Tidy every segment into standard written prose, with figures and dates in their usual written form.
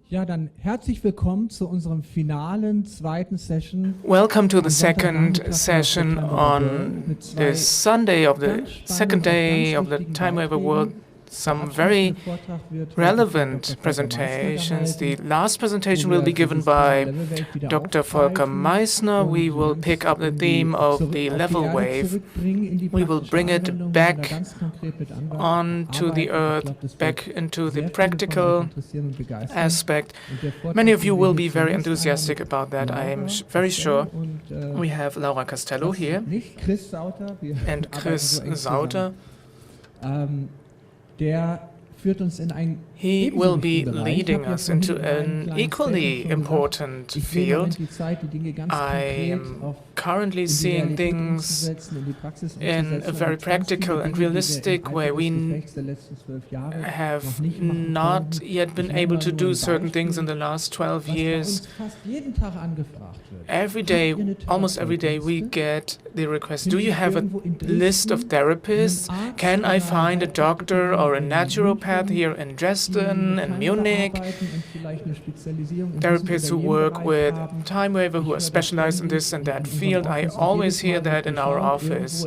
Ja, dann herzlich willkommen zu unserem finalen zweiten Session. Welcome to the second session on this Sunday of the second day of the TimeWaver World. Some very relevant presentations. The last presentation will be given by Dr. Volker Meissner. We will pick up the theme of the level wave. We will bring it back onto the earth, back into the practical aspect. Many of you will be very enthusiastic about that, I am very sure. We have Laura Kastello here and Chris Sauter. He will be leading us into an equally important field. I am currently seeing things in a very practical and realistic way. We have not yet been able to do certain things in the last 12 years. Every day, almost every day, we get the request, do you have a list of therapists? Can I find a doctor or a naturopath here in Dresden and Munich? Therapists who work with TimeWaver, who are specialized in this and that field. I always hear that in our office.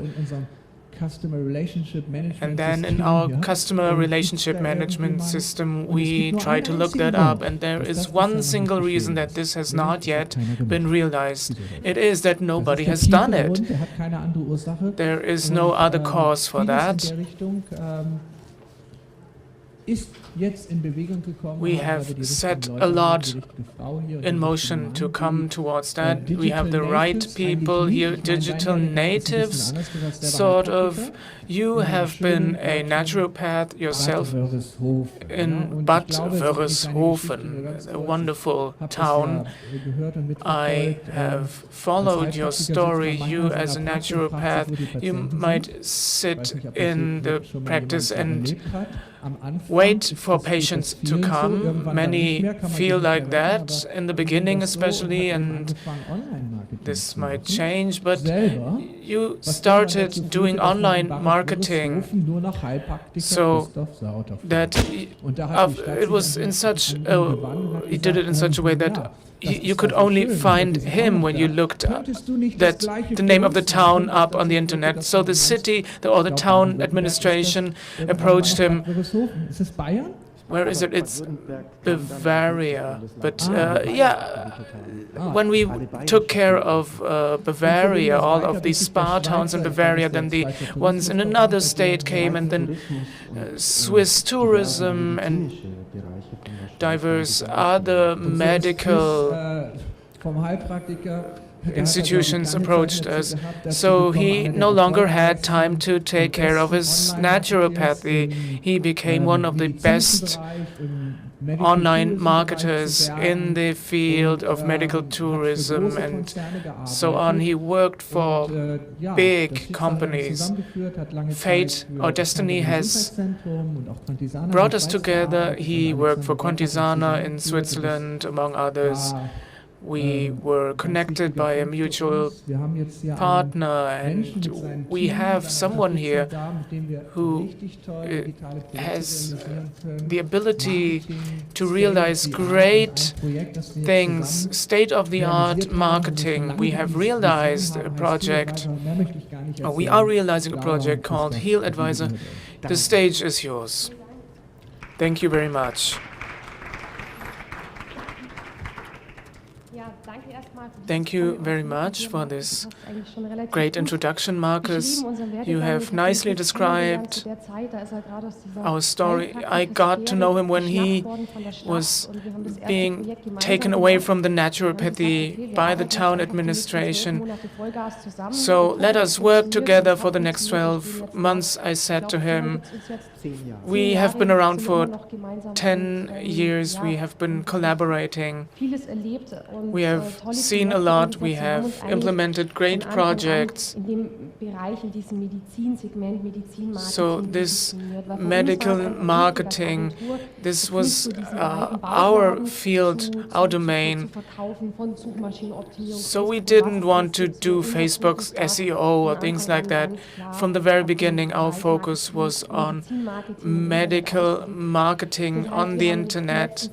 And then in our customer relationship management system, we try to look that up. And there is one single reason that this has not yet been realized. It is that nobody has done it. There is no other cause for that. We have set a lot in motion to come towards that. We have the right people here, digital natives, sort of. You have been a naturopath yourself in Bad Wörishofen, a wonderful town. I have followed your story. You as a naturopath, you might sit in the practice and wait for patients to come. Many feel like that in the beginning especially, and this might change, but you started doing online marketing so that it was in such you did it in such a way that you could only find him when you looked the name of the town up on the internet. So the city or the town administration approached him. Where is it? It's Bavaria. But yeah, when we took care of Bavaria, all of these spa towns in Bavaria, then the ones in another state came, and then Swiss tourism and diverse other medical institutions approached us. So he no longer had time to take care of his naturopathy. He became one of the best online marketers in the field of medical tourism and so on. He worked for big companies. Fate or destiny has brought us together. He worked for Contisana in Switzerland, among others. We were connected by a mutual partner, and we have someone here who has the ability to realize great things, state-of-the-art marketing. We have realized a project, or we are realizing a project called HealAdvisor. The stage is yours. Thank you very much. Thank you very much for this great introduction, Marcus. You have nicely described our story. I got to know him when he was being taken away from the naturopathy by the town administration. So let us work together for the next 12 months, I said to him. We have been around for 10 years. We have been collaborating. We have seen seen a lot. We have implemented great projects. So this medical marketing, this was our field, our domain. So we didn't want to do Facebook's SEO or things like that. From the very beginning, our focus was on medical marketing on the internet.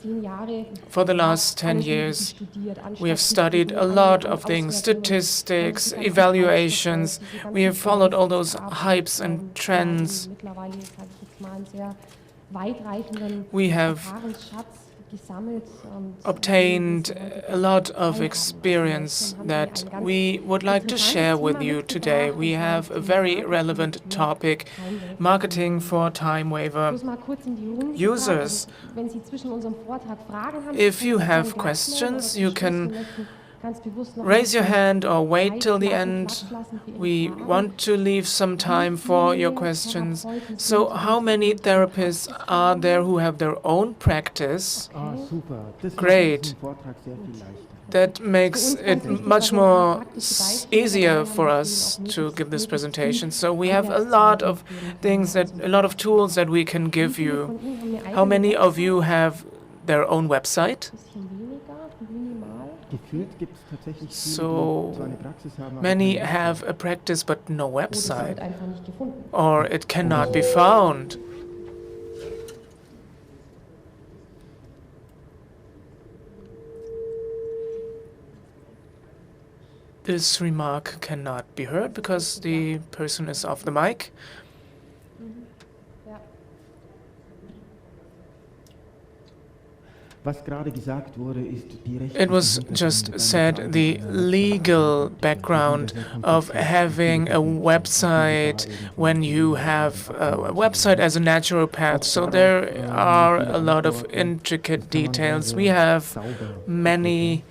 For the last 10 years, we have studied a lot of things, statistics, evaluations. We have followed all those hypes and trends. We have obtained a lot of experience that we would like to share with you today. We have a very relevant topic, marketing for TimeWaver users. If you have questions, you can raise your hand or wait till the end. We want to leave some time for your questions. So how many therapists are there who have their own practice? Great. That makes it much more easier for us to give this presentation. So we have a lot of things, a lot of tools that we can give you. How many of you have their own website? So many have a practice but no website, or it cannot be found. This remark cannot be heard because the person is off the mic. It was just said the legal background of having a website when you have a website as a naturopath. So there are a lot of intricate details. We have many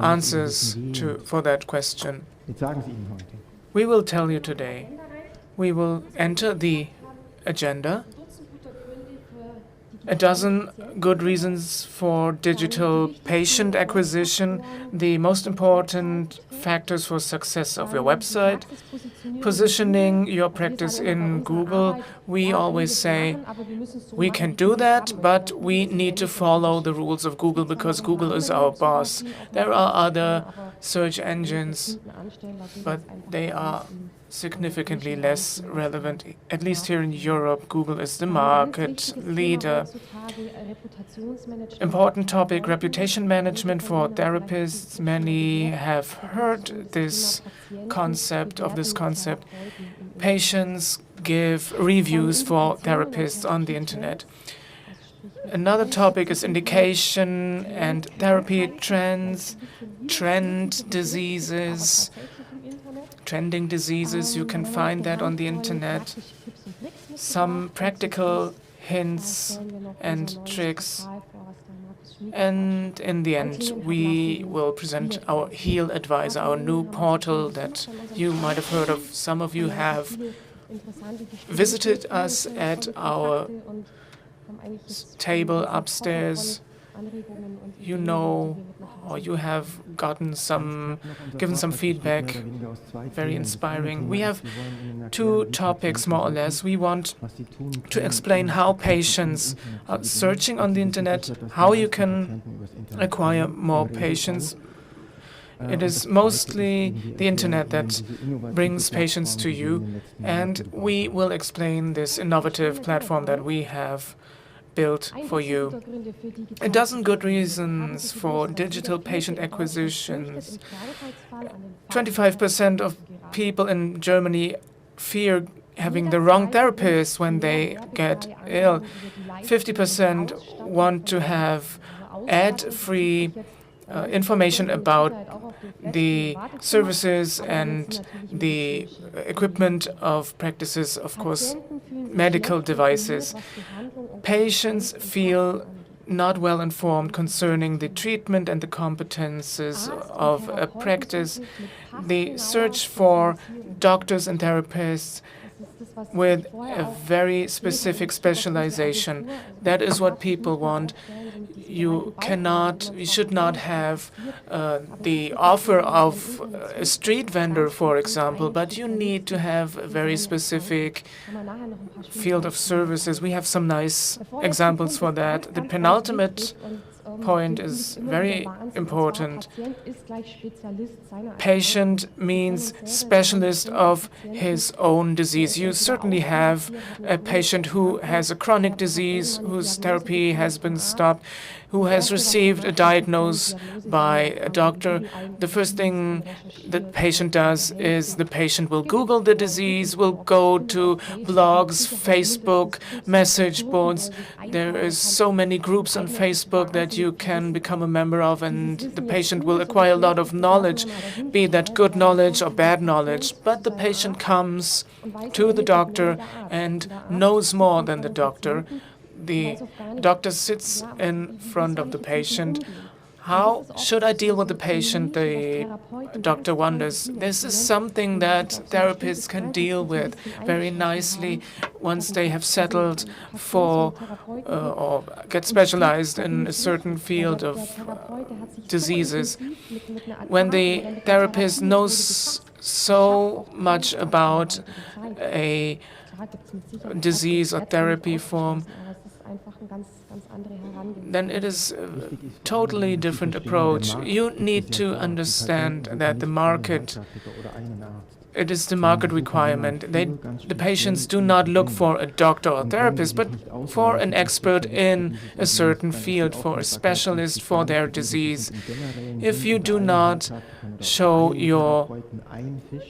answers for that question. We will tell you today. We will enter the agenda. A dozen good reasons for digital patient acquisition, the most important factors for success of your website, positioning your practice in Google. We always say we can do that, but we need to follow the rules of Google because Google is our boss. There are other search engines, but they are significantly less relevant. At least here in Europe, Google is the market leader. Important topic, reputation management for therapists. Many have heard this concept. Patients give reviews for therapists on the internet. Another topic is indication and therapy trends, trending diseases, you can find that on the internet. Some practical hints and tricks. And in the end, we will present our HealAdvisor, our new portal that you might have heard of. Some of you have visited us at our table upstairs. You know, or you have given some feedback, very inspiring. We have two topics, more or less. We want to explain how patients are searching on the internet, how you can acquire more patients. It is mostly the internet that brings patients to you, and we will explain this innovative platform that we have built for you. A dozen good reasons for digital patient acquisitions. 25% of people in Germany fear having the wrong therapist when they get ill. 50% want to have ad-free information about the services and the equipment of practices, of course, medical devices. Patients feel not well informed concerning the treatment and the competences of a practice. They search for doctors and therapists with a very specific specialization. That is what people want. You should not have the offer of a street vendor, for example, but you need to have a very specific field of services. We have some nice examples for that. The penultimate point is very important. Patient means specialist of his own disease. You certainly have a patient who has a chronic disease, whose therapy has been stopped, who has received a diagnosis by a doctor. The first thing the patient does is the patient will Google the disease, will go to blogs, Facebook, message boards. There is so many groups on Facebook that you can become a member of, and the patient will acquire a lot of knowledge, be that good knowledge or bad knowledge. But the patient comes to the doctor and knows more than the doctor. The doctor sits in front of the patient. How should I deal with the patient? The doctor wonders. This is something that therapists can deal with very nicely once they have settled for or get specialized in a certain field of diseases. When the therapist knows so much about a disease or therapy form, then it is a totally different approach. You need to understand that the market, it is the market requirement. The patients do not look for a doctor or therapist, but for an expert in a certain field, for a specialist for their disease. If you do not show your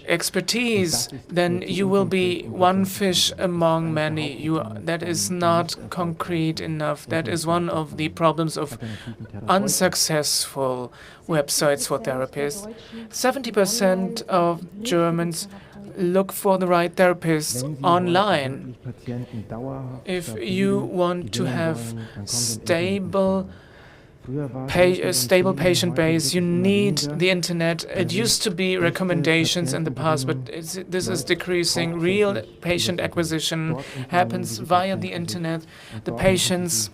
expertise, then you will be one fish among many. That is not concrete enough. That is one of the problems of unsuccessful websites for therapists. 70% of Germans look for the right therapist online. If you want to have a stable patient base, you need the internet. It used to be recommendations in the past, but this is decreasing. Real patient acquisition happens via the internet. The patients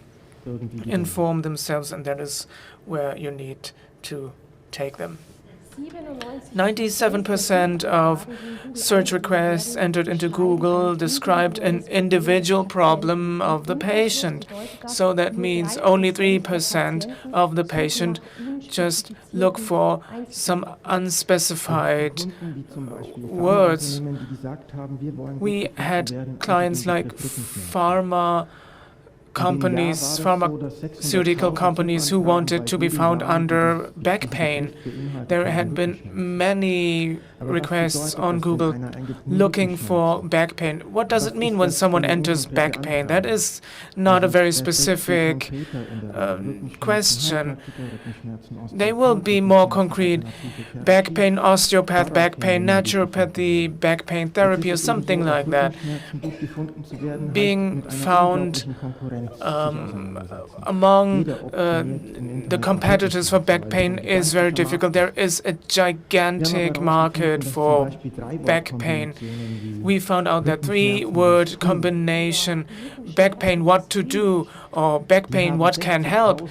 inform themselves, and that is where you need to take them. 97% of search requests entered into Google described an individual problem of the patient. So that means only 3% of the patient just look for some unspecified words. We had clients like pharmaceutical companies who wanted to be found under back pain. There had been many requests on Google looking for back pain. What does it mean when someone enters back pain? That is not a very specific question. They will be more concrete. Back pain, osteopath, back pain, naturopathy, back pain therapy, or something like that. Being found among the competitors for back pain is very difficult. There is a gigantic market for back pain. We found out that 3-word combination, back pain, what to do, or back pain, what can help,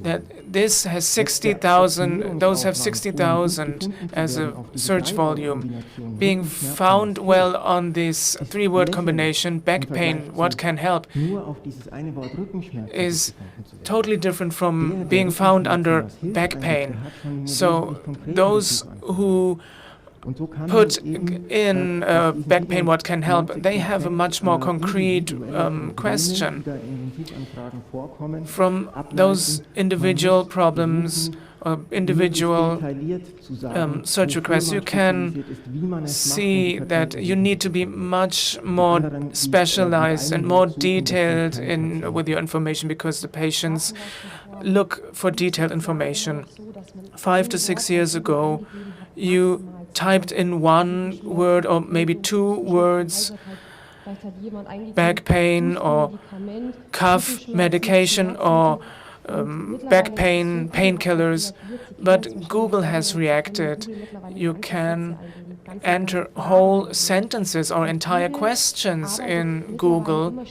that this has 60,000, those have 60,000 as a search volume. Being found well on this 3-word combination, back pain, what can help, is totally different from being found under back pain. So those who put in back pain, what can help, they have a much more concrete question. From those individual problems or individual search requests, you can see that you need to be much more specialized and more detailed with your information, because the patients look for detailed information. 5 to 6 years ago, you typed in 1 word or maybe 2 words, back pain or cough medication or back pain, painkillers, but Google has reacted. You can enter whole sentences or entire questions in Google.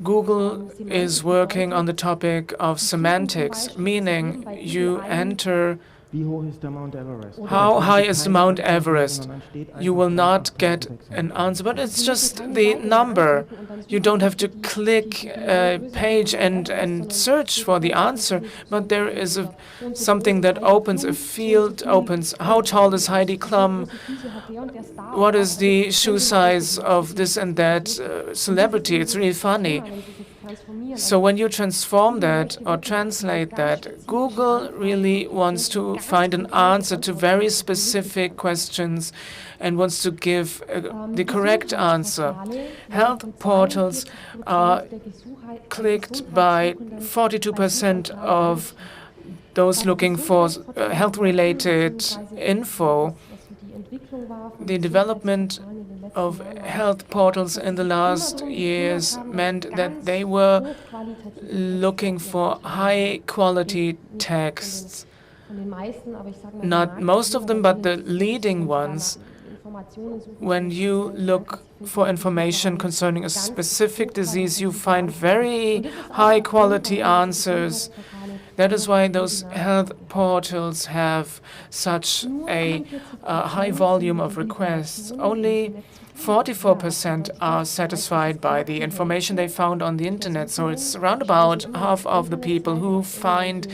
Google is working on the topic of semantics, meaning you enter how high is the Mount Everest. You will not get an answer, but it's just the number. You don't have to click a page and search for the answer, but there is something that opens, a field opens. How tall is Heidi Klum? What is the shoe size of this and that celebrity? It's really funny. So when you transform that or translate that, Google really wants to find an answer to very specific questions and wants to give the correct answer. Health portals are clicked by 42% of those looking for health-related info. The development of health portals in the last years meant that they were looking for high-quality texts. Not most of them, but the leading ones. When you look for information concerning a specific disease, you find very high-quality answers. That is why those health portals have such a high volume of requests. Only 44% are satisfied by the information they found on the internet. So it's around about half of the people who find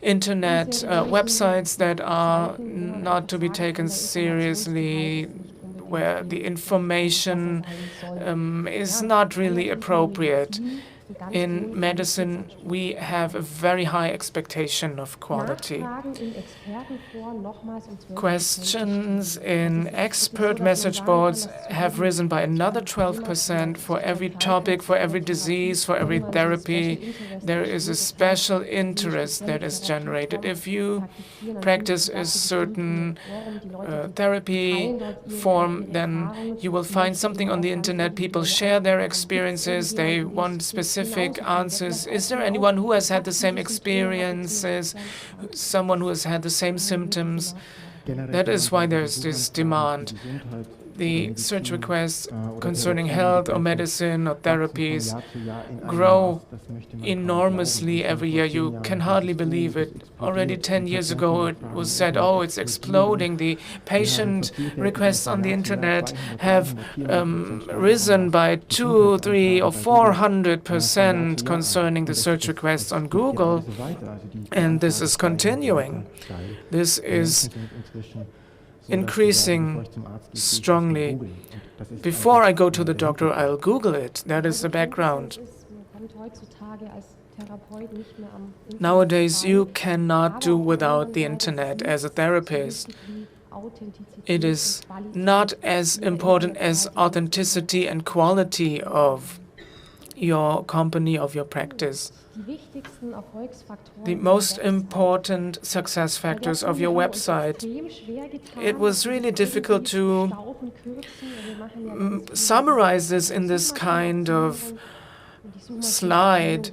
internet websites that are not to be taken seriously, where the information is not really appropriate. In medicine, we have a very high expectation of quality. Questions in expert message boards have risen by another 12% for every topic, for every disease, for every therapy. There is a special interest that is generated. If you practice a certain therapy form, then you will find something on the internet. People share their experiences. They want specific answers. Is there anyone who has had the same experiences, someone who has had the same symptoms? That is why there's this demand. The search requests concerning health or medicine or therapies grow enormously every year. You can hardly believe it. Already 10 years ago, it was said, oh, it's exploding. The patient requests on the internet have risen by 200, 300, or 400% concerning the search requests on Google. And this is continuing. This is increasing strongly. Before I go to the doctor, I'll Google it. That is the background. Nowadays, you cannot do without the internet as a therapist. It is not as important as authenticity and quality of your company, of your practice. The most important success factors of your website. It was really difficult to summarize this in this kind of slide.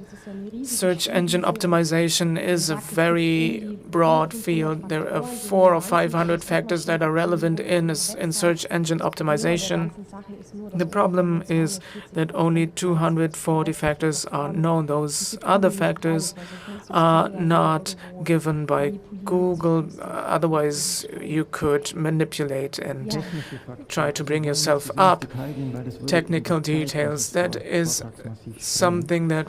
Search engine optimization is a very broad field. There are 400 or 500 factors that are relevant in search engine optimization. The problem is that only 240 factors are known. Those other factors are not given by Google. Otherwise, you could manipulate and try to bring yourself up. Technical details, that is something that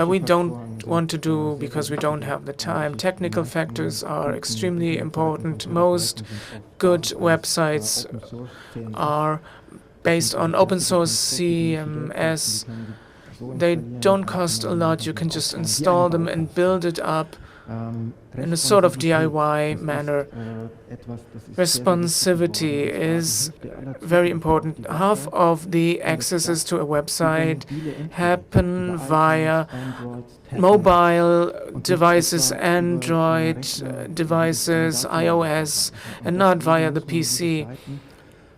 we don't want to do because we don't have the time. Technical factors are extremely important. Most good websites are based on open source CMS. They don't cost a lot. You can just install them and build it up in a sort of DIY manner. Responsivity is very important. Half of the accesses to a website happen via mobile devices, Android devices, iOS, and not via the PC.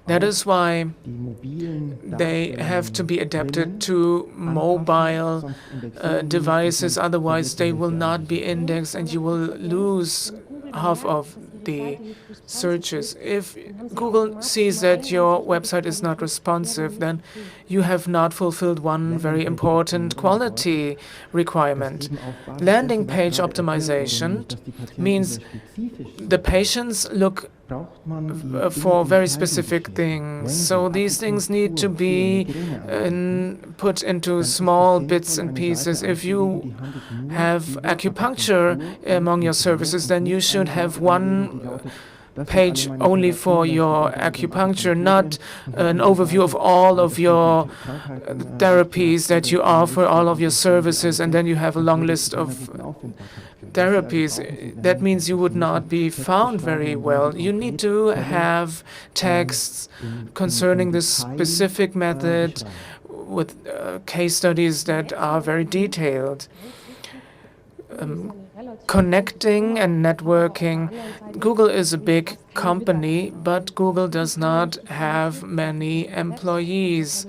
That is why they have to be adapted to mobile devices, otherwise they will not be indexed and you will lose half of the searches. If Google sees that your website is not responsive, then you have not fulfilled one very important quality requirement. Landing page optimization means the patients look for very specific things. So these things need to be put into small bits and pieces. If you have acupuncture among your services, then you should have one page only for your acupuncture, not an overview of all of your therapies that you offer, all of your services, and then you have a long list of therapies. That means you would not be found very well. You need to have texts concerning this specific method with case studies that are very detailed. Connecting and networking. Google is a big company, but Google does not have many employees.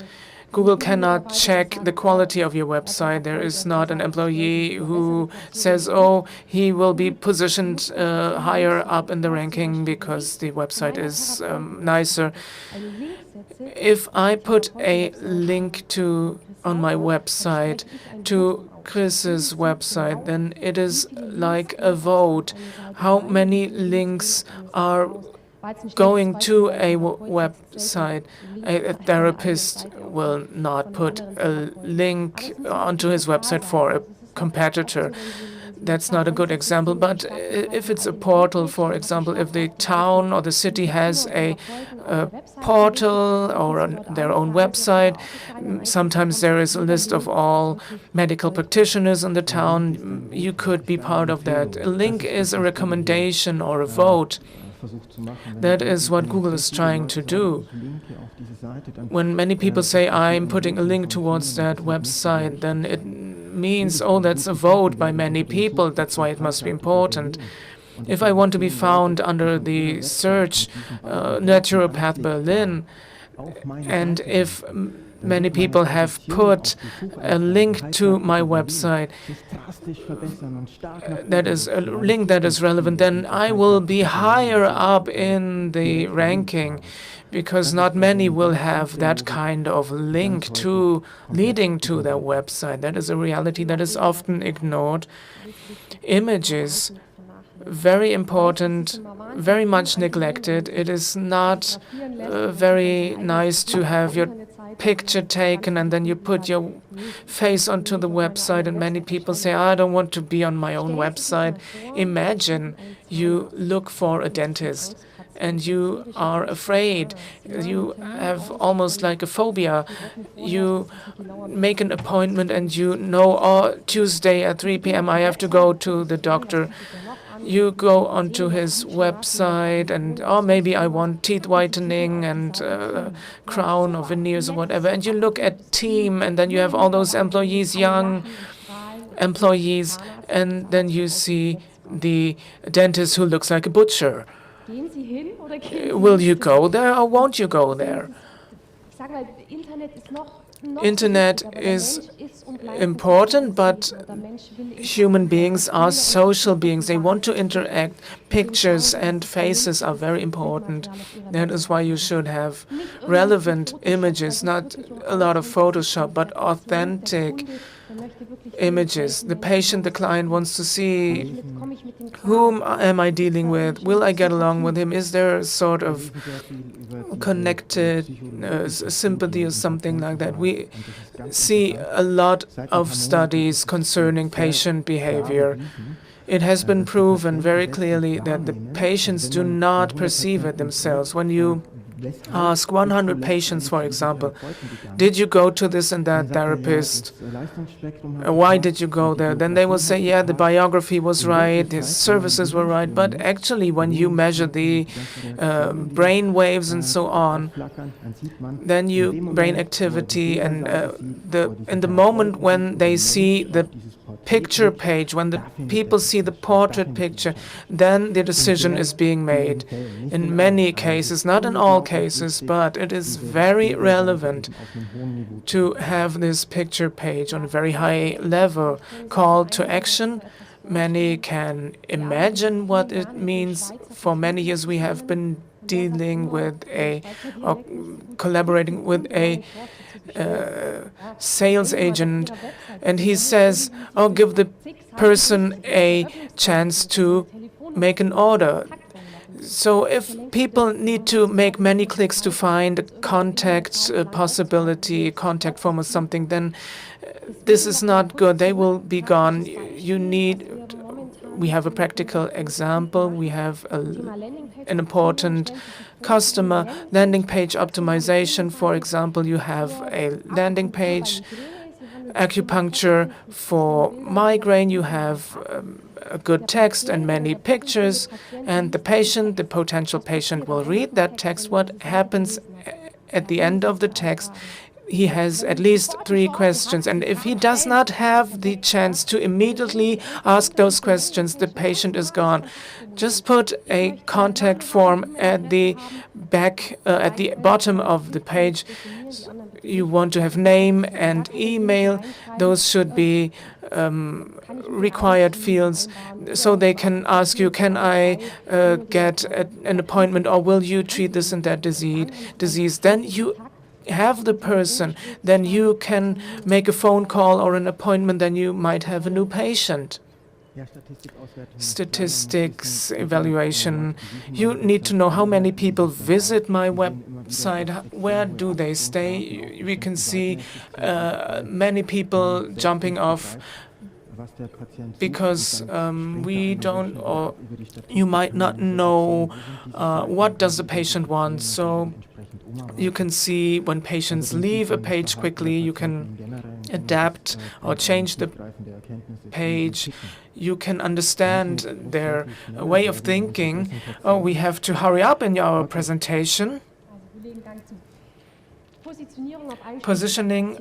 Google cannot check the quality of your website. There is not an employee who says, oh, he will be positioned higher up in the ranking because the website is nicer. If I put a link on my website to Chris's website, then it is like a vote. How many links are going to a website? A therapist will not put a link onto his website for a competitor. That's not a good example, but if it's a portal, for example, if the town or the city has a portal or their own website, sometimes there is a list of all medical practitioners in the town, you could be part of that. A link is a recommendation or a vote. That is what Google is trying to do. When many people say, I'm putting a link towards that website, then it means, oh, that's a vote by many people. That's why it must be important. If I want to be found under the search Naturopath Berlin, and if many people have put a link to my website, that is a link that is relevant, then I will be higher up in the ranking, because not many will have that kind of link leading to their website. That is a reality that is often ignored. Images, very important, very much neglected. It is not very nice to have your picture taken and then you put your face onto the website, and many people say, I don't want to be on my own website. Imagine you look for a dentist and you are afraid. You have almost like a phobia. You make an appointment and you know, oh, Tuesday at 3 p.m. I have to go to the doctor. You go onto his website and, oh, maybe I want teeth whitening and crown or veneers or whatever. And you look at team, and then you have all those employees, young employees, and then you see the dentist who looks like a butcher. Will you go there or won't you go there? Internet is important, but human beings are social beings. They want to interact. Pictures and faces are very important. That is why you should have relevant images, not a lot of Photoshop, but authentic images. The patient, the client wants to see, whom am I dealing with? Will I get along with him? Is there a sort of connected sympathy or something like that? We see a lot of studies concerning patient behavior. It has been proven very clearly that the patients do not perceive it themselves. When you ask 100 patients, for example, did you go to this and that therapist? Why did you go there? Then they will say, yeah, the biography was right, his services were right. But actually, when you measure the brain waves and so on, then brain activity, and in the moment when they see the picture page, when the people see the portrait picture, then the decision is being made. In many cases, not in all cases, but it is very relevant to have this picture page on a very high level. Call to action. Many can imagine what it means. For many years we have been dealing with or collaborating with a sales agent, and he says, oh, give the person a chance to make an order. So if people need to make many clicks to find a contact possibility, a contact form or something, then this is not good. They will be gone. We have a practical example. We have an important customer landing page optimization. For example, you have a landing page, acupuncture for migraine. You have a good text and many pictures, and the potential patient will read that text. What happens at the end of the text? He has at least 3 questions, and if he does not have the chance to immediately ask those questions, the patient is gone. Just put a contact form at the back, at the bottom of the page. You want to have name and email. Those should be required fields, so they can ask you, can I get an appointment, or will you treat this and that disease? Then you have the person, then you can make a phone call or an appointment, then you might have a new patient. Statistics evaluation. You need to know how many people visit my website, where do they stay. We can see many people jumping off because we don't, or you might not know what does the patient want. So you can see when patients leave a page quickly, you can adapt or change the page. You can understand their way of thinking. Oh, we have to hurry up in our presentation. Positioning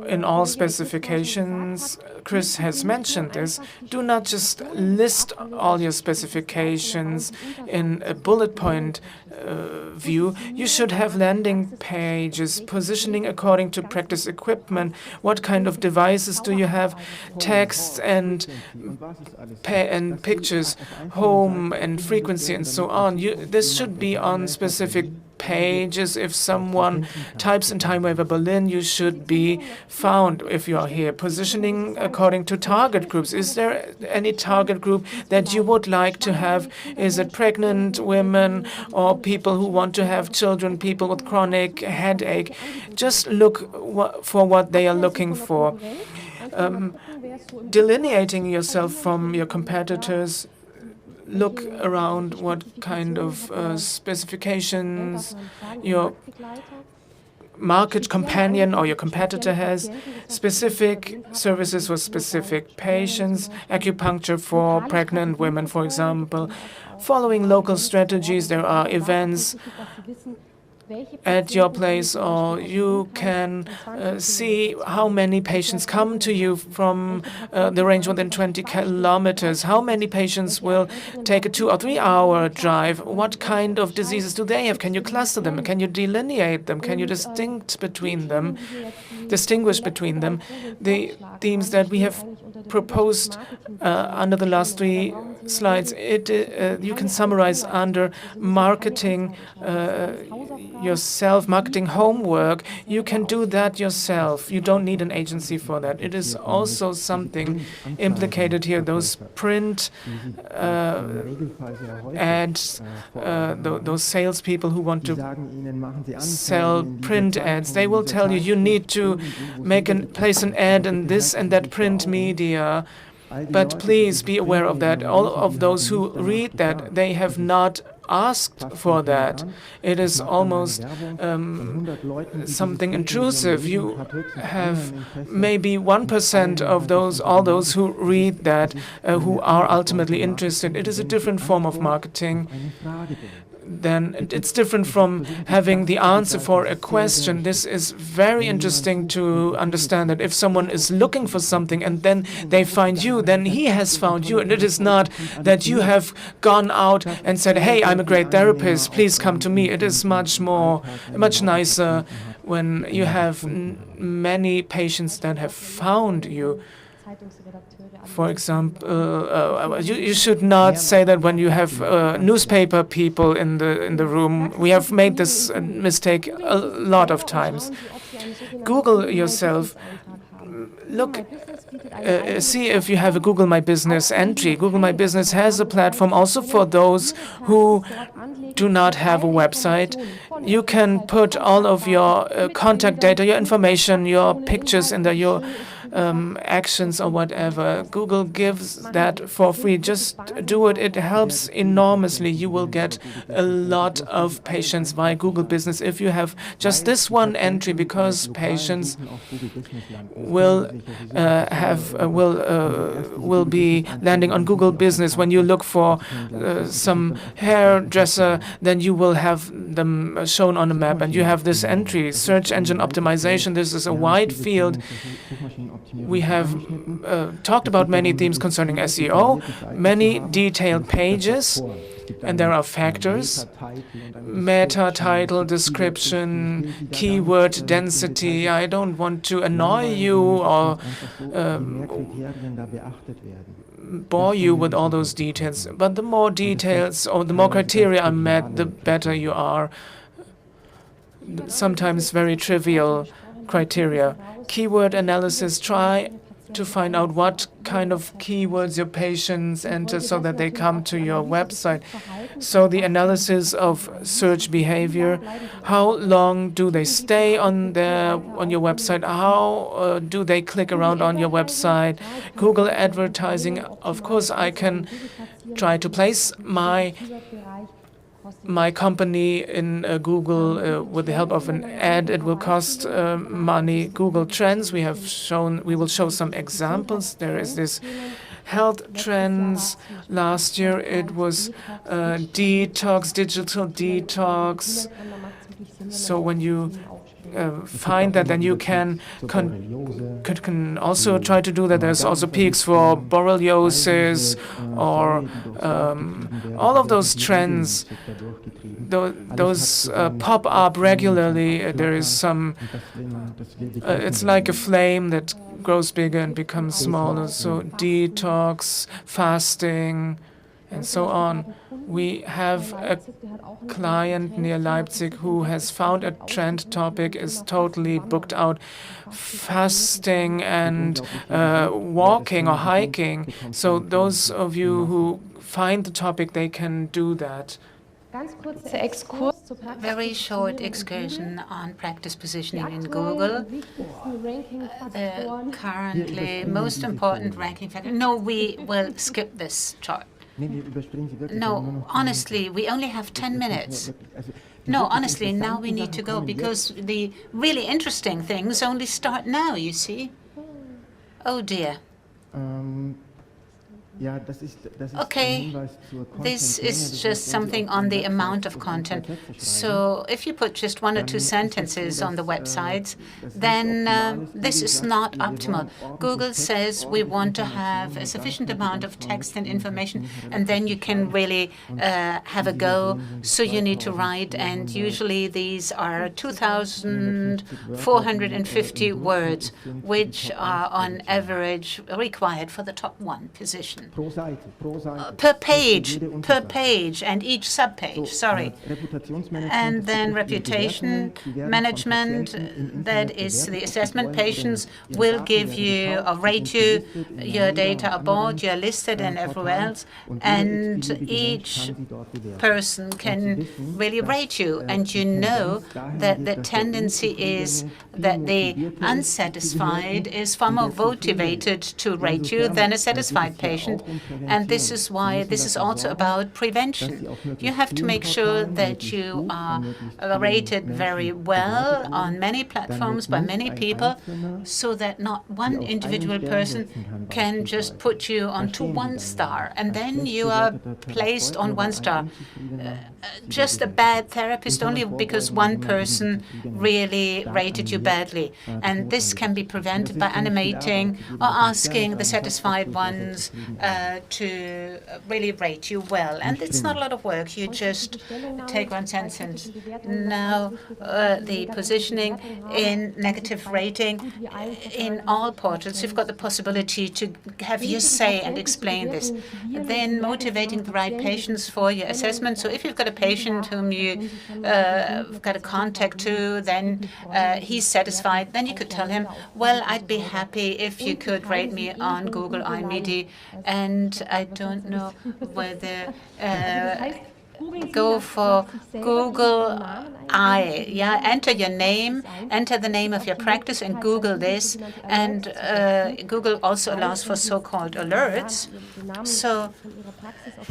in all specifications. Chris has mentioned this. Do not just list all your specifications in a bullet point view. You should have landing pages, positioning according to practice equipment. What kind of devices do you have? Text and pictures, home and frequency, and so on. This should be on specific pages. If someone types in TimeWaver Berlin, you should be found if you are here. Positioning according to target groups. Is there any target group that you would like to have? Is it pregnant women or people who want to have children, people with chronic headache? Just look for what they are looking for. Delineating yourself from your competitors. Look around what kind of specifications your market companion or your competitor has. Specific services for specific patients, acupuncture for pregnant women, for example. Following local strategies, there are events at your place, or you can see how many patients come to you from the range within 20 kilometers. How many patients will take a 2 or 3 hour drive? What kind of diseases do they have? Can you cluster them? Can you delineate them? Can you distinguish between them? The themes that we have proposed under the last 3 slides, you can summarize under marketing yourself, marketing homework. You can do that yourself. You don't need an agency for that. It is also something implicated here. Those print ads, those salespeople who want to sell print ads, they will tell you you need to place an ad in this and that print media. But please be aware of that. All of those who read that, they have not asked for that. It is almost something intrusive. You have maybe 1% of all those who read that who are ultimately interested. It is a different form of marketing. then it's different from having the answer for a question. This is very interesting to understand that if someone is looking for something and then they find you, then he has found you. And it is not that you have gone out and said, hey, I'm a great therapist, please come to me. It is much nicer when you have many patients that have found you. For example, you should not say that when you have newspaper people in the room. We have made this mistake a lot of times. Google yourself. Look, see if you have a Google My Business entry. Google My Business has a platform also for those who do not have a website. You can put all of your contact data, your information, your pictures in there, your actions or whatever. Google gives that for free. Just do it. It helps enormously. You will get a lot of patients via Google Business if you have just this one entry, because patients will be landing on Google Business. When you look for some hairdresser, then you will have them shown on a map, and you have this entry. Search engine optimization. This is a wide field. We have talked about many themes concerning SEO, many detailed pages, and there are factors: meta, title, description, keyword density. I don't want to annoy you or bore you with all those details, but the more details or the more criteria are met, the better you are. Sometimes very trivial criteria. Keyword analysis, try to find out what kind of keywords your patients enter so that they come to your website. So the analysis of search behavior, how long do they stay on your website? How do they click around on your website? Google advertising, of course, I can try to place my company in Google with the help of an ad. It will cost money. Google Trends, we will show some examples. There is this health trends. Last year it was detox, digital detox. So when you find that, then you can also try to do that. There's also peaks for borreliosis or all of those trends. Those pop up regularly. There is some. It's like a flame that grows bigger and becomes smaller. So detox, fasting, and so on. We have a client near Leipzig who has found a trend topic, is totally booked out. Fasting and walking or hiking. So those of you who find the topic, they can do that. Very short excursion on practice positioning in Google. The currently most important ranking factor. No, we will skip this chart. No, honestly, we only have 10 minutes. No, honestly, now we need to go because the really interesting things only start now, you see. Oh dear. Okay, this is just something on the amount of content. So if you put just 1 or 2 sentences on the websites, then this is not optimal. Google says we want to have a sufficient amount of text and information, and then you can really have a go. So you need to write, and usually these are 2,450 words, which are on average required for the top 1 position. Per page, and each subpage, sorry. And then reputation management, that is the assessment. Patients will give you or rate you, your data are bought, you're listed and everywhere else, and each person can really rate you. And you know that the tendency is that the unsatisfied is far more motivated to rate you than a satisfied patient. patient. And this is why this is also about prevention. You have to make sure that you are rated very well on many platforms by many people, so that not one individual person can just put you onto 1 star, and then you are placed on 1 star. Just a bad therapist only because one person really rated you badly. And this can be prevented by animating or asking the satisfied ones to really rate you well. And it's not a lot of work. You just take 1 sentence. Now, the positioning in negative rating, in all portals, you've got the possibility to have your say and explain this. Then motivating the right patients for your assessment. So if you've got a patient whom you got a contact to, then he's satisfied, then you could tell him, well, I'd be happy if you could rate me on Google iMedi, and I don't know whether go for Google I. Yeah, enter your name, enter the name of your practice, and Google this. And Google also allows for so-called alerts. So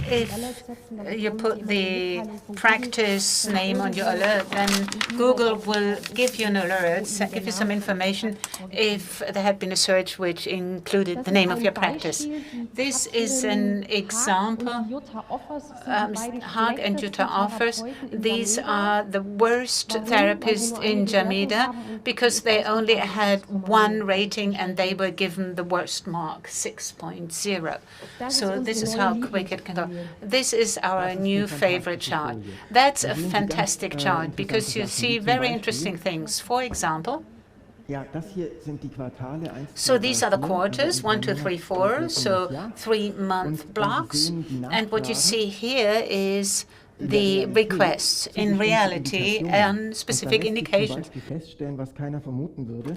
if you put the practice name on your alert, then Google will give you an alert, give you some information if there had been a search which included the name of your practice. This is an example. Haag and Utah offers. These are the worst therapists in Jamida because they only had 1 rating and they were given the worst mark, 6.0. So this is how quick it can go. This is our new favorite chart. That's a fantastic chart because you see very interesting things. For example, so these are the quarters, 1, 2, 3, 4, so 3-month blocks. And what you see here is the requests in reality and specific indications.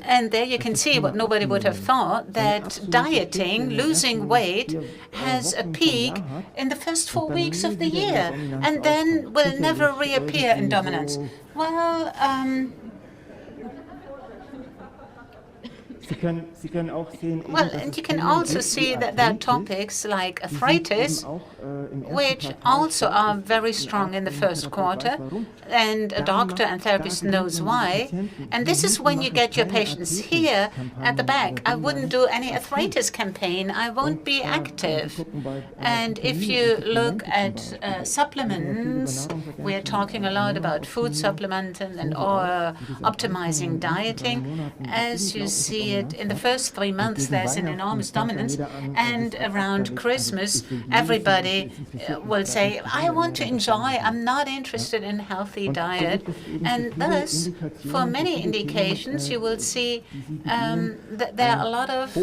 And there you can see what nobody would have thought, that dieting, losing weight, has a peak in the first 4 weeks of the year and then will never reappear in dominance. Well, and you can also see that there are topics like arthritis, which also are very strong in the first quarter, and a doctor and therapist knows why. And this is when you get your patients here at the back. I wouldn't do any arthritis campaign. I won't be active. And if you look at supplements, we're talking a lot about food supplements and or optimizing dieting. As you see it, in the first 3 months, there's an enormous dominance. And around Christmas, everybody will say, I want to enjoy. I'm not interested in healthy diet. And thus, for many indications, you will see that there are a lot of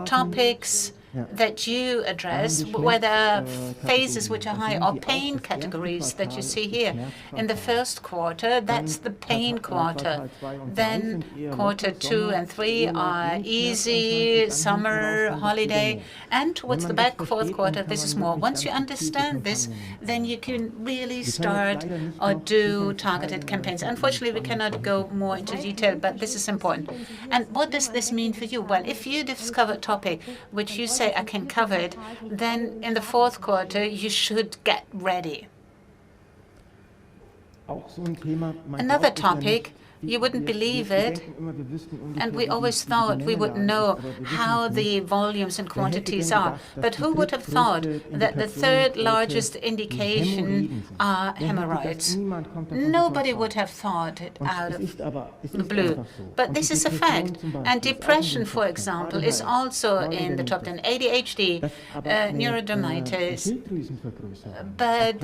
topics that you address, where there are phases which are high, or pain categories that you see here. In the first quarter, that's the pain quarter. Then quarter 2 and 3 are easy, summer, holiday, and towards the back fourth quarter, this is more. Once you understand this, then you can really start or do targeted campaigns. Unfortunately, we cannot go more into detail, but this is important. And what does this mean for you? Well, if you discover a topic which you say, I can cover it, then in the fourth quarter, you should get ready. Another topic, you wouldn't believe it, and we always thought we would know how the volumes and quantities are. But who would have thought that the 3rd largest indication are hemorrhoids? Nobody would have thought it out of the blue. But this is a fact. And depression, for example, is also in the top 10. ADHD, neurodermitis, but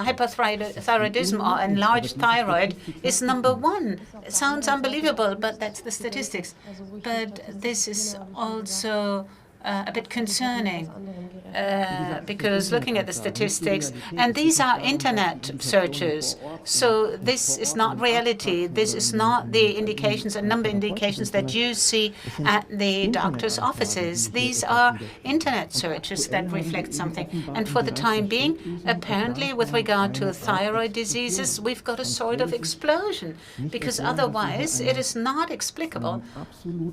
hypothyroidism or enlarged thyroid is number 1. It sounds unbelievable, but that's the statistics. But this is also a bit concerning because looking at the statistics, and these are internet searches, so this is not reality. This is not the indications and number indications that you see at the doctor's offices. These are internet searches that reflect something. And for the time being, apparently with regard to thyroid diseases, we've got a sort of explosion, because otherwise it is not explicable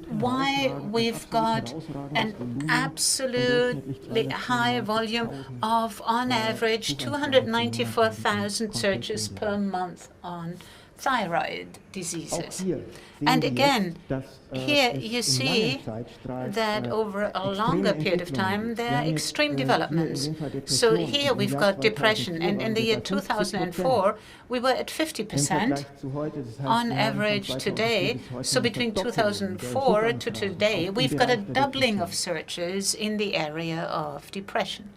why we've got an absolutely high volume of, on average, 294,000 searches per month on thyroid diseases. And again, here you see that over a longer period of time, there are extreme developments. So here we've got depression, and in the year 2004, we were at 50% on average today. So between 2004 to today, we've got a doubling of searches in the area of depression.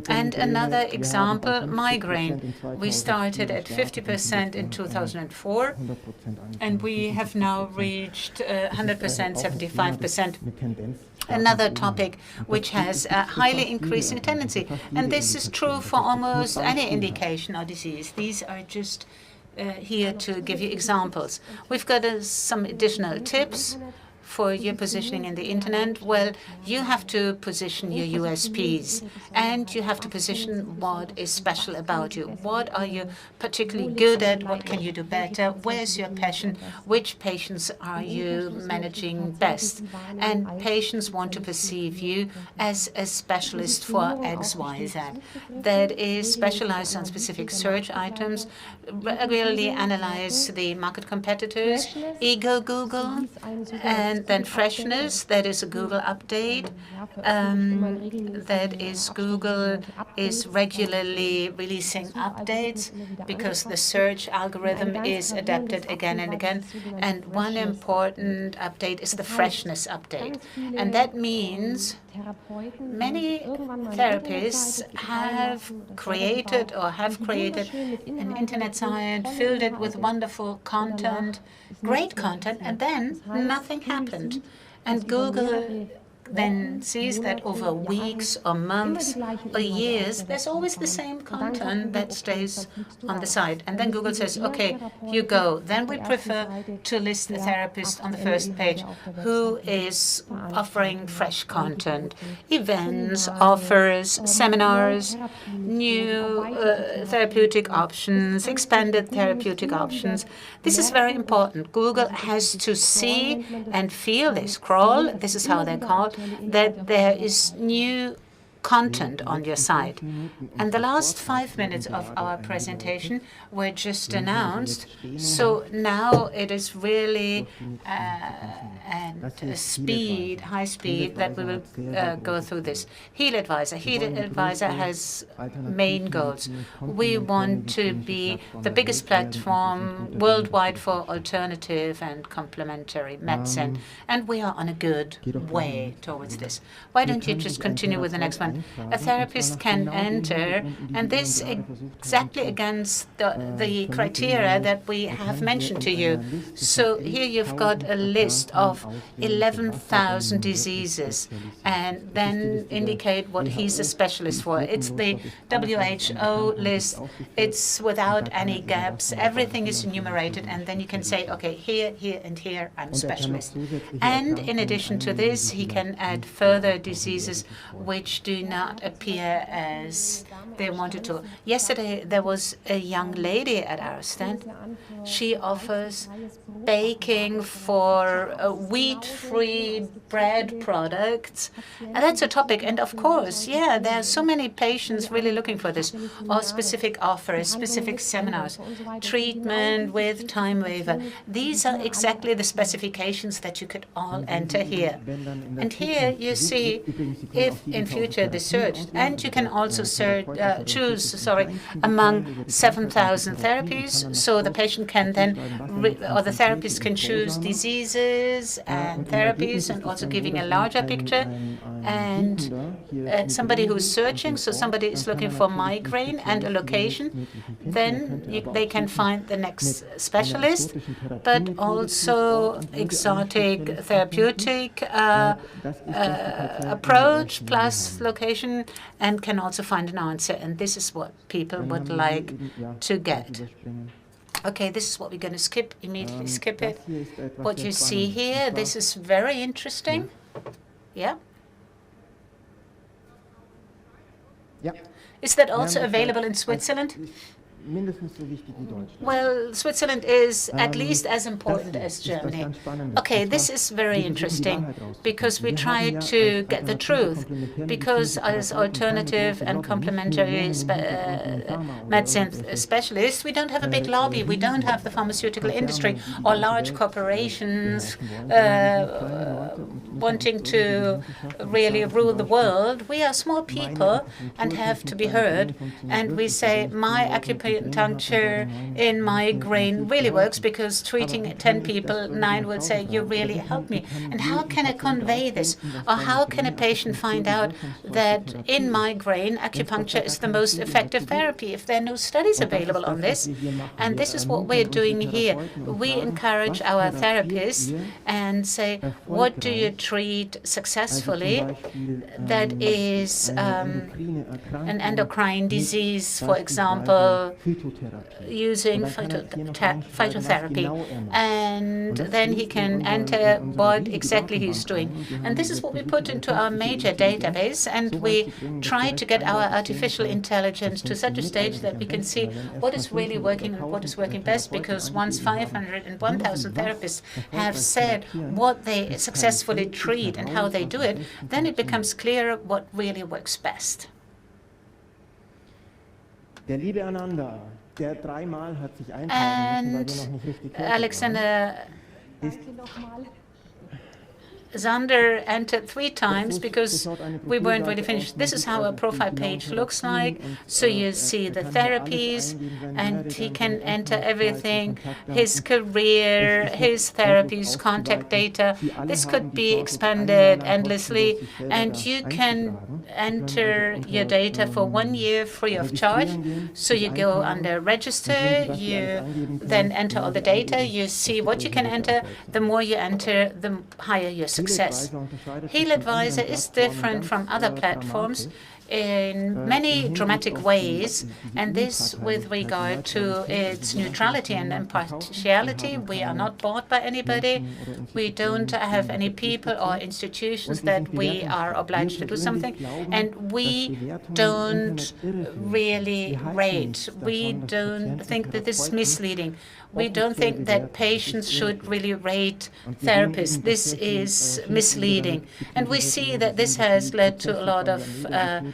And another example, migraine. We started at 50% in 2004, and we have now reached 100%, 75%. Another topic which has a highly increasing tendency. And this is true for almost any indication or disease. These are just here to give you examples. We've got some additional tips for your positioning in the internet. Well, you have to position your USPs, and you have to position what is special about you. What are you particularly good at? What can you do better? Where's your passion? Which patients are you managing best? And patients want to perceive you as a specialist for X, Y, Z. That is specialized on specific search items, regularly analyze the market competitors, ego Google, and then freshness, that is a Google update. That is Google is regularly releasing updates because the search algorithm is adapted again and again. And one important update is the freshness update. And that means many therapists have created an internet site, filled it with wonderful content, great content, and then nothing happened. And Google then sees that over weeks or months or years, there's always the same content that stays on the site. And then Google says, okay, you go. Then we prefer to list a therapist on the first page who is offering fresh content, events, offers, seminars, new therapeutic options, expanded therapeutic options. This is very important. Google has to see and feel, they scroll, this is how they're called, that there is new content on your site. And the last 5 minutes of our presentation were just announced. So now it is really at high speed that we will go through this. HealAdvisor. HealAdvisor has main goals. We want to be the biggest platform worldwide for alternative and complementary medicine. And we are on a good way towards this. Why don't you just continue with the next one? A therapist can enter, and this exactly against the criteria that we have mentioned to you. So here you've got a list of 11,000 diseases, and then indicate what he's a specialist for. It's the WHO list. It's without any gaps. Everything is enumerated, and then you can say, okay, here, here, and here, I'm a specialist. And in addition to this, he can add further diseases which do not appear as they wanted to. Yesterday, there was a young lady at our stand. She offers baking for wheat-free bread products. And that's a topic. And of course, yeah, there are so many patients really looking for this, or specific offers, specific seminars, treatment with TimeWaver. These are exactly the specifications that you could all enter here. And here you see if in future the search, and you can also choose among 7,000 therapies, so the patient can then, or the therapist can choose diseases and therapies, and also giving a larger picture. And somebody who's searching, so somebody is looking for migraine and a location, then they can find the next specialist, but also exotic therapeutic approach plus location, and can also find an answer. And this is what people would like to get. Okay, this is what we're going to skip, immediately skip it. What you see here, this is very interesting. Yeah. Is that also available in Switzerland? Well, Switzerland is at least as important as Germany. Okay, this is very interesting because we try to get the truth. Because as alternative and complementary medicine specialists, we don't have a big lobby. We don't have the pharmaceutical industry or large corporations wanting to really rule the world. We are small people and have to be heard. And we say, my acupuncture in migraine really works because treating 10 people, 9 will say, you really helped me. And how can I convey this? Or how can a patient find out that in migraine, acupuncture is the most effective therapy if there are no studies available on this? And this is what we're doing here. We encourage our therapists and say, what do you treat successfully that is an endocrine disease, for example, using phytotherapy. And then he can enter what exactly he's doing. And this is what we put into our major database, and we try to get our artificial intelligence to such a stage that we can see what is really working and what is working best, because once 500 and 1,000 therapists have said what they successfully treat and how they do it, then it becomes clear what really works best. And Alexander Sander entered 3 times because we weren't really finished. This is how a profile page looks like. So you see the therapies, and he can enter everything, his career, his therapies, contact data. This could be expanded endlessly, and you can enter your data for 1 year free of charge. So you go under register, you then enter all the data, you see what you can enter. The more you enter, the higher your success. HealAdvisor is different from other platforms in many dramatic ways, and this with regard to its neutrality and impartiality. We are not bought by anybody. We don't have any people or institutions that we are obliged to do something, and we don't really rate. We don't think that this is misleading. We don't think that patients should really rate therapists. This is misleading. And we see that this has led to a lot of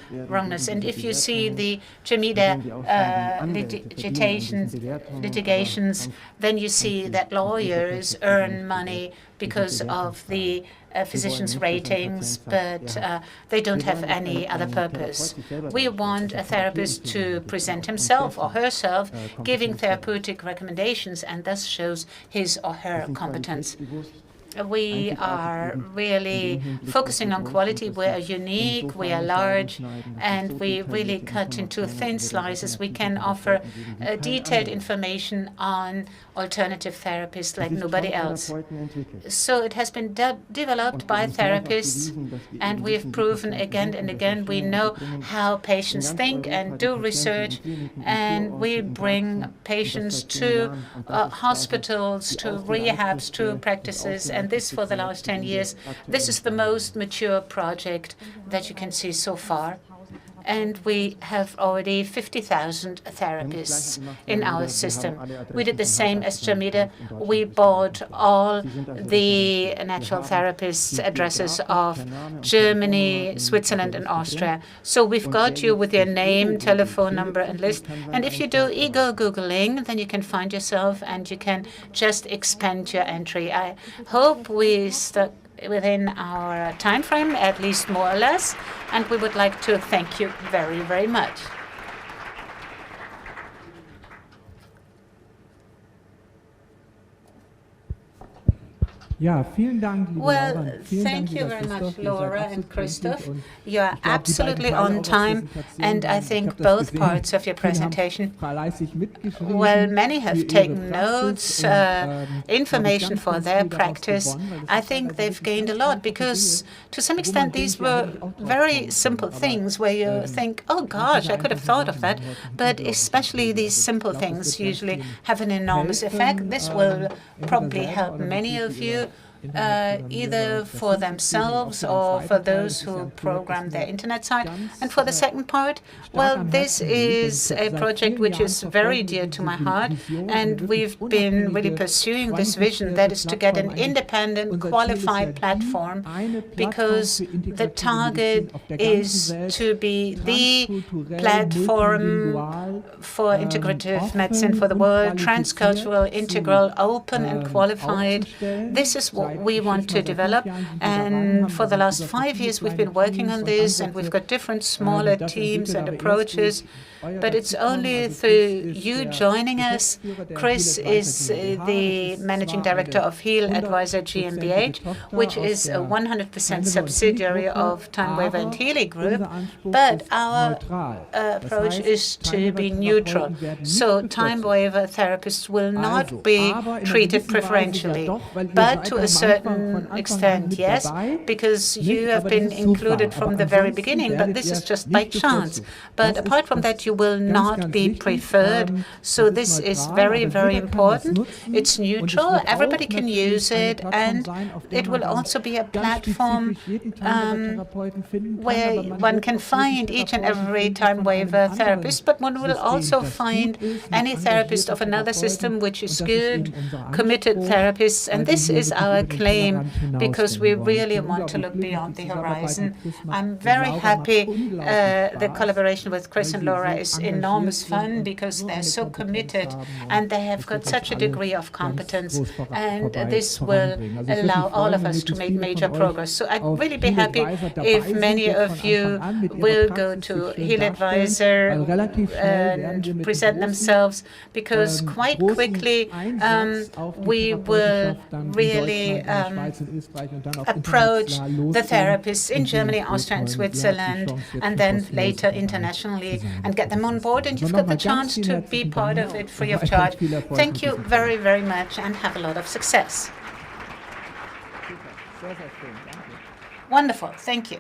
wrongness. And if you see the Jamida litigations, then you see that lawyers earn money because of the physicians' ratings, but they don't have any other purpose. We want a therapist to present himself or herself, giving therapeutic recommendations, and thus shows his or her competence. We are really focusing on quality. We are unique, we are large, and we really cut into thin slices. We can offer detailed information on alternative therapists like nobody else. So it has been developed by therapists, and we've proven again and again we know how patients think and do research, and we bring patients to hospitals, to rehabs, to practices, and this for the last 10 years. This is the most mature project that you can see so far. And we have already 50,000 therapists in our system. We did the same as Jamida. We bought all the natural therapists' addresses of Germany, Switzerland, and Austria. So we've got you with your name, telephone number, and list. And if you do ego Googling, then you can find yourself and you can just expand your entry. I hope we stuck within our time frame, at least more or less, and we would like to thank you very, very much. Well, thank you very much, Laura and Christoph. You are absolutely on time, and I think both parts of your presentation, well, many have taken notes, information for their practice. I think they've gained a lot because, to some extent, these were very simple things where you think, oh gosh, I could have thought of that. But especially these simple things usually have an enormous effect. This will probably help many of you either for themselves or for those who program their internet site. And for the second part, well, this is a project which is very dear to my heart, and we've been really pursuing this vision, that is to get an independent, qualified platform, because the target is to be the platform for integrative medicine for the world, transcultural, integral, open and qualified. This is what we want to develop, and for the last 5 years we've been working on this, and we've got different smaller teams and approaches. But it's only through you joining us. Chris is the managing director of HealAdvisor GmbH, which is a 100% subsidiary of TimeWaver and Healy Group. But our approach is to be neutral. So TimeWaver therapists will not be treated preferentially, but to a certain extent, yes, because you have been included from the very beginning, but this is just by chance. But apart from that, you will not be preferred. So this is very, very important. It's neutral, everybody can use it, and it will also be a platform where one can find each and every TimeWaver therapist, but one will also find any therapist of another system which is good, committed therapists, and this is our claim, because we really want to look beyond the horizon. I'm very happy the collaboration with Chris and Laura is enormous fun, because they're so committed and they have got such a degree of competence, and this will allow all of us to make major progress. So I'd really be happy if many of you will go to HealAdvisor and present themselves, because quite quickly we will really approach the therapists in Germany, Austria and Switzerland, and then later internationally, and get them on board, and you've got the chance to be part of it free of charge. Thank you very, very much, and have a lot of success. Wonderful. Thank you.